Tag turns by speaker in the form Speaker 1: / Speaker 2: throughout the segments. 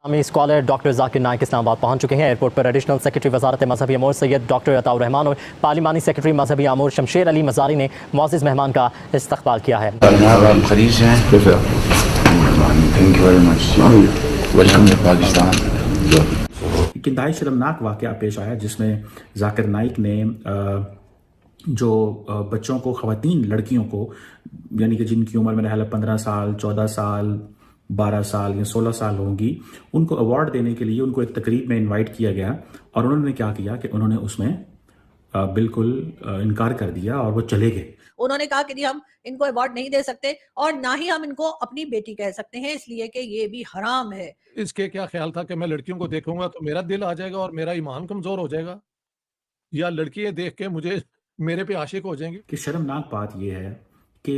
Speaker 1: हमें scholar doctor Zakir Naik Islamabad पहुंच चुके हैं। एयरपोर्ट पर एडिशनल सेक्रेटरी वजारत मजहबी अमूर सैयद डॉक्टर अताउर रहमान और पार्लिमानी सेक्रेटरी मजहबी अमूर शमशेर अली मजारी ने मुअज़्ज़िज़ मेहमान का इस्तकबाल किया है।
Speaker 2: एक इंतहाई शर्मनाक वाक़या पेश आया जिसमें जाकिर नाइक ने जो बच्चों को, ख़वातीन लड़कियों को, यानी कि जिनकी उम्र मेरा ख्याल 15 साल, 14 साल, 12 साल या 16 साल होंगी, उनको अवार्ड देने के लिए उनको एक तकरीब में इनवाइट किया गया और उन्होंने क्या किया कि उन्होंने उसमें बिल्कुल इनकार कर दिया और वो चले गए।
Speaker 3: उन्होंने कहा कि जी हम इनको अवार्ड नहीं दे सकते और ना ही हम इनको अपनी बेटी कह सकते हैं, इसलिए कि ये भी हराम है।
Speaker 4: इसके क्या ख्याल था कि मैं लड़कियों को देखूंगा तो मेरा दिल आ जाएगा और मेरा ईमान कमजोर हो जाएगा, या लड़की देख के मुझे मेरे पे आशिक हो जाएंगे।
Speaker 2: कि शर्मनाक बात यह है कि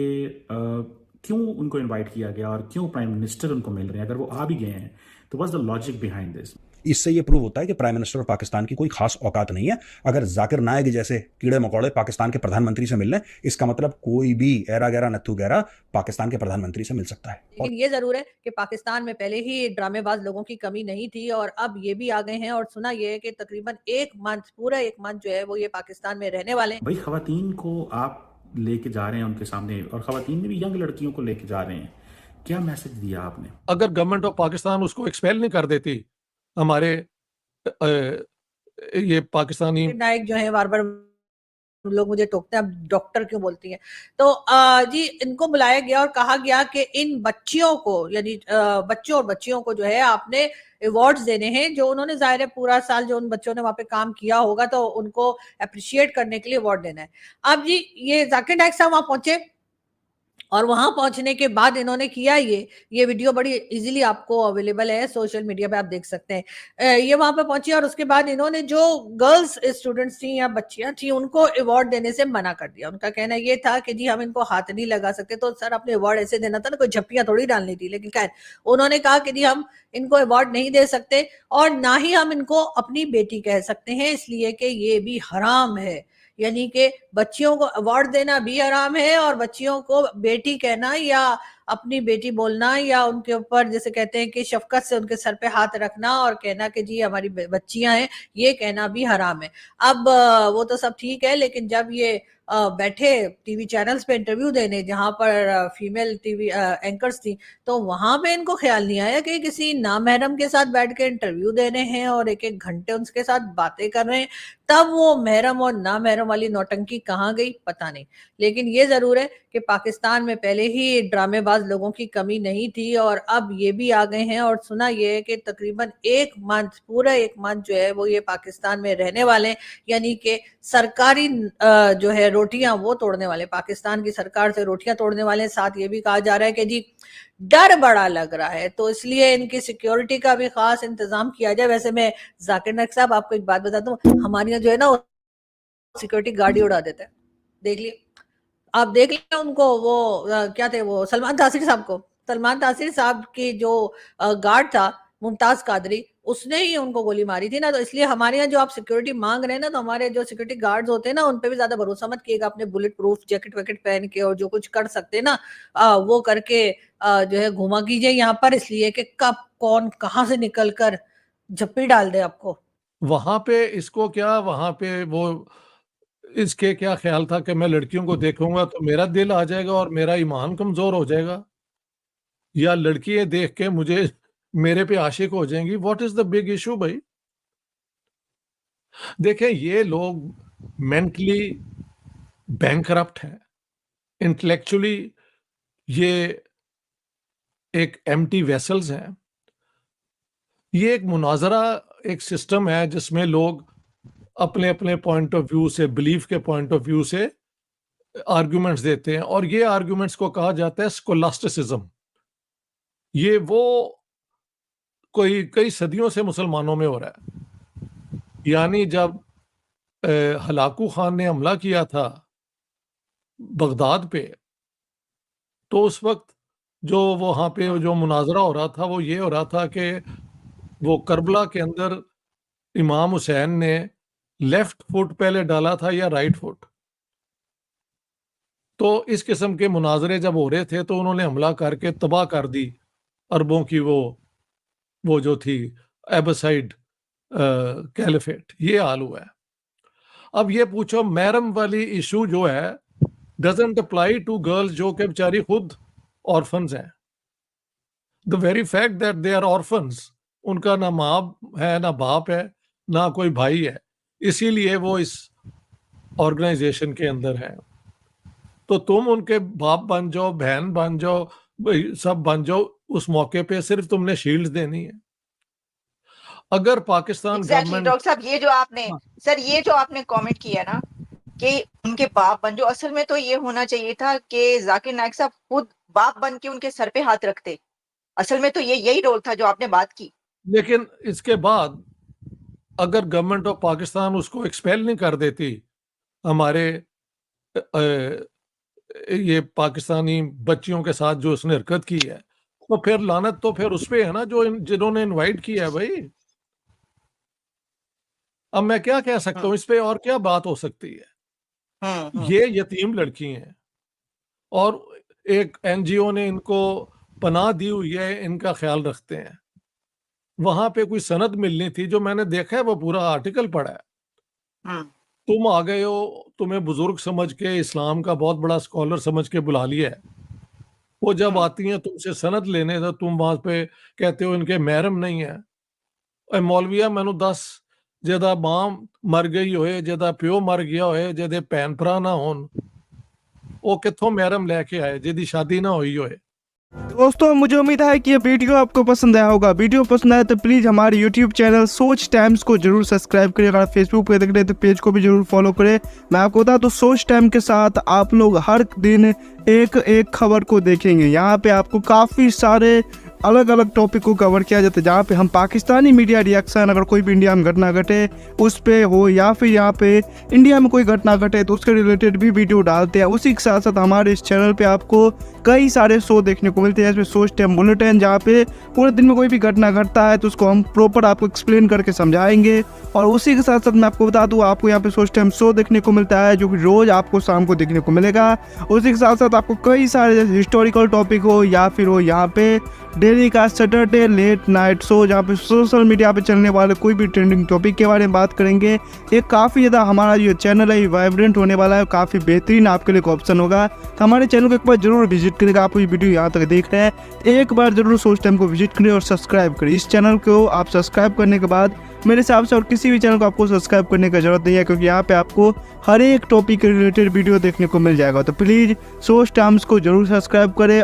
Speaker 2: क्यों उनको इनवाइट किया गया और क्यों प्राइम मिनिस्टर उनको मिल रहे हैं। अगर वो आ भी गए हैं तो what's the logic behind this.
Speaker 5: इससे ये प्रूव होता है कि प्राइम मिनिस्टर ऑफ पाकिस्तान की कोई खास औकात नहीं है। अगर जाकिर नायक जैसे कीड़े मकोड़े पाकिस्तान के प्रधानमंत्री से मिल रहे हैं, इसका मतलब कोई भी ऐरा गैरा नत्थू गैरा पाकिस्तान के प्रधानमंत्री से मिल सकता है।
Speaker 3: लेकिन ये जरूर है कि पाकिस्तान में पहले ही ड्रामेबाज लोगों की कमी नहीं थी और अब ये भी आ गए हैं। और सुना ये है कि तकरीबन पूरा एक मंथ जो है वो ये पाकिस्तान में रहने वाले हैं।
Speaker 2: भाई खवातीन को आप लेके जा रहे हैं उनके सामने, और खवातीन में भी यंग लड़कियों को लेके जा रहे हैं, क्या मैसेज दिया आपने?
Speaker 4: अगर गवर्नमेंट ऑफ पाकिस्तान उसको एक्सपेल नहीं कर देती, हमारे ये पाकिस्तानी
Speaker 3: नायक जो है बार बार लोग मुझे टोकते हैं, अब डॉक्टर क्यों बोलती हैं, तो जी इनको बुलाया गया और कहा गया कि इन बच्चियों को, यानी बच्चों और बच्चियों को जो है आपने अवार्ड्स देने हैं। जो उन्होंने जाहिर है पूरा साल जो उन बच्चों ने वहां पे काम किया होगा तो उनको अप्रिशिएट करने के लिए अवार्ड देना है। अब जी ये जाकिर नाइक साहब वहां पहुंचे और वहां पहुंचने के बाद इन्होंने किया ये वीडियो बड़ी इजीली आपको अवेलेबल है सोशल मीडिया पे, आप देख सकते हैं। ये वहां पे पहुंची और उसके बाद इन्होंने जो गर्ल्स स्टूडेंट्स थी या बच्चियां थी उनको अवार्ड देने से मना कर दिया। उनका कहना ये था कि जी हम इनको हाथ नहीं लगा सकते, तो सर अपने अवार्ड ऐसे देना था ना, कोई झप्पियां थोड़ी डालनी थी। लेकिन खैर उन्होंने कहा कि जी हम इनको अवार्ड नहीं दे सकते और ना ही हम इनको अपनी बेटी कह सकते हैं, इसलिए कि ये भी हराम है। यानी कि बच्चियों को अवार्ड देना भी हराम है और बच्चियों को बेटी कहना या अपनी बेटी बोलना या उनके ऊपर जैसे कहते हैं कि शफकत से उनके सर पे हाथ रखना और कहना कि जी हमारी बच्चियां हैं, ये कहना भी हराम है। अब वो तो सब ठीक है, लेकिन जब ये बैठे टीवी चैनल्स पे इंटरव्यू देने जहां पर फीमेल टीवी एंकर्स थी, तो वहां पे इनको ख्याल नहीं आया कि किसी नामहरम के साथ बैठ के इंटरव्यू दे रहे हैं और एक एक घंटे उनके साथ बातें कर रहे हैं। तब वो महरम और नामहरम वाली नौटंकी कहाँ गई पता नहीं। लेकिन ये जरूर है कि पाकिस्तान में पहले ही ड्रामेबाज लोगों की कमी नहीं थी और अब ये भी आ गए हैं। और सुना ये है कि तकरीबन पूरा एक मंथ जो है वो ये पाकिस्तान में रहने वाले हैं, यानी कि सरकारी जो है रोटियां वो तोड़ने वाले, पाकिस्तान की सरकार से रोटियां तोड़ने वाले। साथ ये भी कहा जा रहा है कि जी डर बड़ा लग रहा है, तो इसलिए इनकी सिक्योरिटी का भी खास इंतजाम किया जाए। वैसे मैं जाकिर नाइक साहब आपको एक बात बताता हूँ, हमारे यहाँ जो है ना सिक्योरिटी गार्ड ही उड़ा देता है, देख लिए आप, देख लिया उनको। वो क्या थे वो सलमान तासिर साहब की जो गार्ड था मुमताज कादरी, उसने ही उनको गोली मारी थी ना। तो इसलिए हमारे यहाँ जो आप सिक्योरिटी मांग रहे हैं ना, तो हमारे जो सिक्योरिटी गार्ड्स होते हैं ना उन पे भी ज्यादा भरोसा मत किएगा। अपने बुलेट प्रूफ जैकेट वैकेट पहन के और जो कुछ कर सकते हैं ना वो करके जो है घुमा कीजिए यहाँ पर, इसलिए कि कब कौन कहाँ से निकल कर झप्पी डाल दे आपको।
Speaker 4: वहां पे इसको क्या, वहां पे वो इसके क्या ख्याल था कि मैं लड़कियों को देखूंगा तो मेरा दिल आ जाएगा और मेरा ईमान कमजोर हो जाएगा, या लड़की देख के मुझे मेरे पे आशिक हो जाएंगी। What is the big issue भाई? देखें, ये लोग मेंटली बैंकरप्ट हैं, इंटेलेक्चुअली ये एक एम्प्टी वेसल्स हैं। ये एक मुनाजरा, एक सिस्टम है जिसमें लोग अपने अपने पॉइंट ऑफ व्यू से, बिलीफ के पॉइंट ऑफ व्यू से आर्गुमेंट्स देते हैं, और ये आर्गुमेंट्स को कहा जाता है स्कोलास्टिसिज्म। ये वो कई सदियों से मुसलमानों में हो रहा है। यानी जब हलाकू खान ने हमला किया था बगदाद पे, तो उस वक्त जो वहां पे जो मुनाजरा हो रहा था वो ये हो रहा था कि वो करबला के अंदर इमाम हुसैन ने लेफ्ट फुट पहले डाला था या राइट फुट। तो इस किस्म के मुनाजरे जब हो रहे थे तो उन्होंने हमला करके तबाह कर दी अरबों की वो वो जो थी एबसाइड कैलिफेट, ये हाल हुआ है। अब ये पूछो मैरम वाली इशू जो है डजंट अप्लाई टू गर्ल्स जो कि बेचारी खुद ऑर्फन्स हैं। The very fact that they are orphans, उनका ना माँ है ना बाप है ना कोई भाई है, इसीलिए वो इस ऑर्गेनाइजेशन के अंदर है। तो तुम उनके बाप बन जाओ, बहन बन जाओ, सब बन जाओ, उस मौके पे सिर्फ तुमने शील्ड देनी है। अगर पाकिस्तान
Speaker 6: एग्जैक्टली
Speaker 4: गवर्नमेंट
Speaker 6: डॉक्टर साहब, ये जो आपने सर ये जो आपने कमेंट किया ना कि उनके बाप बन, जो असल में तो ये होना चाहिए था कि जाकिर नाइक साहब खुद बाप बन के उनके सर पे हाथ रखते। असल में तो ये यही रोल था जो आपने बात की।
Speaker 4: लेकिन इसके बाद अगर गवर्नमेंट ऑफ पाकिस्तान उसको एक्सपेल नहीं कर देती, हमारे ये पाकिस्तानी बच्चियों के साथ जो उसने हरकत की है, तो फिर लानत तो फिर उस पे है ना जो जिन्होंने इनवाइट किया है भाई। अब मैं क्या कह सकता हूँ इस पे, और क्या बात हो सकती है। ये यतीम लड़की हैं और एक एनजीओ ने इनको पनाह दी हुई है, इनका ख्याल रखते हैं। वहां पे कोई सनद मिलनी थी, जो मैंने देखा है वो पूरा आर्टिकल पढ़ा है। तुम आ गए हो, तुम्हें बुजुर्ग समझ के, इस्लाम का बहुत बड़ा स्कॉलर समझ के बुला लिया है। वो जब आती हैं तुमसे सनद लेने, तो तुम वहां पे कहते हो इनके महरम नहीं है। ए मौलविया मैनू दस, जेदा मां मर गई होए, जेदा प्यो मर गया होए, जेदे भैन भरा ना होन, वो कित्थों महरम लेके आए जेदी शादी ना हुई होए।
Speaker 7: दोस्तों मुझे उम्मीद है कि ये वीडियो आपको पसंद आया होगा। वीडियो पसंद आया तो प्लीज़ हमारे यूट्यूब चैनल सोच टाइम्स को जरूर सब्सक्राइब करें। अगर फेसबुक पे देख रहे हैं तो पेज को भी जरूर फॉलो करें। मैं आपको बता तो सोच टाइम के साथ आप लोग हर दिन एक एक खबर को देखेंगे। यहाँ पे आपको काफ़ी सारे अलग अलग टॉपिक को कवर किया जाता है, जहाँ पे हम पाकिस्तानी मीडिया रिएक्शन, अगर कोई भी इंडिया में घटना घटे उस पे हो, या फिर यहाँ पे इंडिया में कोई घटना घटे तो उसके रिलेटेड भी वीडियो डालते हैं। उसी के साथ साथ हमारे इस चैनल पे आपको कई सारे शो देखने को मिलते हैं, इसमें सोच टाइम बुलेटिन, जहाँ पे पूरे दिन में कोई भी घटना घटता है तो उसको हम प्रॉपर आपको एक्सप्लेन करके समझाएंगे। और उसी के साथ साथ मैं आपको बता दूँ, आपको यहाँ पे सोच टाइम शो देखने को मिलता है जो कि रोज़ आपको शाम को देखने को मिलेगा। उसी के साथ साथ आपको कई सारे जैसे हिस्टोरिकल टॉपिक हो या फिर हो यहाँ पे डेली का सैटरडे लेट नाइट शो, जहाँ पे सोशल मीडिया पे चलने वाले कोई भी ट्रेंडिंग टॉपिक के बारे में बात करेंगे। ये काफ़ी ज़्यादा हमारा जो चैनल है वाइब्रेंट होने वाला है, काफ़ी बेहतरीन आपके लिए एक ऑप्शन होगा। तो हमारे चैनल को एक बार जरूर विजिट करेगा। आप ये वीडियो यहाँ तक देख रहे हैं, एक बार जरूर सोच टाइम को विजिट करें और सब्सक्राइब करें। इस चैनल को आप सब्सक्राइब करने के बाद मेरे हिसाब से और किसी भी चैनल को आपको सब्सक्राइब करने की जरूरत नहीं है, क्योंकि यहाँ पे आपको हर एक टॉपिक के रिलेटेड वीडियो देखने को मिल जाएगा। तो प्लीज़ सोच टाइम्स को जरूर सब्सक्राइब करें।